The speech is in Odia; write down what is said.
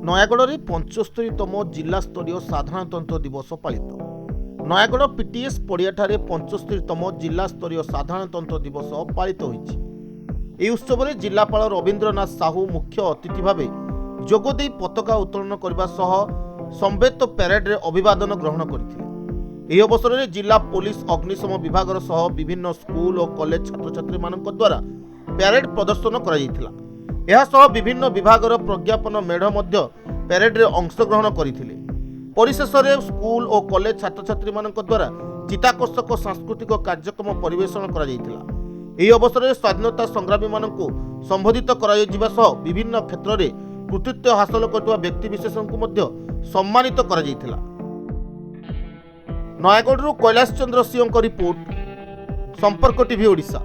ନୟାଗଡ଼ରେ 75ତମ ଜିଲ୍ଲା ସ୍ତରୀୟ ସାଧାରଣତନ୍ତ୍ର ଦିବସ ପାଳିତ। ନୟାଗଡ଼ ପିଟିଏସ୍ ପଡ଼ିଆଠାରେ 75ତମ ଜିଲ୍ଲା ସ୍ତରୀୟ ସାଧାରଣତନ୍ତ୍ର ଦିବସ ପାଳିତ ହୋଇଛି। ଏହି ଉତ୍ସବରେ ଜିଲ୍ଲାପାଳ ରବୀନ୍ଦ୍ରନାଥ ସାହୁ ମୁଖ୍ୟ ଅତିଥି ଭାବେ ଯୋଗଦେଇ ପତାକା ଉତ୍ତୋଳନ କରିବା ସହ ସମ୍ବେତ ପ୍ୟାରେଡରେ ଅଭିବାଦନ ଗ୍ରହଣ କରିଥିଲେ। ଏହି ଅବସରରେ ଜିଲ୍ଲା ପୋଲିସ ଅଗ୍ନିଶମ ବିଭାଗର ସହ ବିଭିନ୍ନ ସ୍କୁଲ ଓ କଲେଜ ଛାତ୍ରଛାତ୍ରୀମାନଙ୍କ ଦ୍ୱାରା ପ୍ୟାରେଡ୍ ପ୍ରଦର୍ଶନ କରାଯାଇଥିଲା। ଏହାସହ ବିଭିନ୍ନ ବିଭାଗର ପ୍ରଜ୍ଞାପନ ମେଢ଼ ମଧ୍ୟ ପ୍ୟାରେଡ୍ରେ ଅଂଶଗ୍ରହଣ କରିଥିଲେ। ପରିଶେଷରେ ସ୍କୁଲ ଓ କଲେଜ ଛାତ୍ରଛାତ୍ରୀମାନଙ୍କ ଦ୍ୱାରା ଚିତ୍ତାକର୍ଷକ ସାଂସ୍କୃତିକ କାର୍ଯ୍ୟକ୍ରମ ପରିବେଷଣ କରାଯାଇଥିଲା। ଏହି ଅବସରରେ ସ୍ୱାଧୀନତା ସଂଗ୍ରାମୀମାନଙ୍କୁ ସମ୍ବୋଧିତ କରାଯାଇଥିବା ସହ ବିଭିନ୍ନ କ୍ଷେତ୍ରରେ କୃତିତ୍ୱ ହାସଲ କରିଥିବା ବ୍ୟକ୍ତିବିଶେଷଙ୍କୁ ମଧ୍ୟ ସମ୍ମାନିତ କରାଯାଇଥିଲା। ନୟାଗଡ଼ରୁ କୈଳାସ ଚନ୍ଦ୍ର ସିଂହଙ୍କ ରିପୋର୍ଟ, ସମ୍ପର୍କ ଟିଭି ଓଡ଼ିଶା।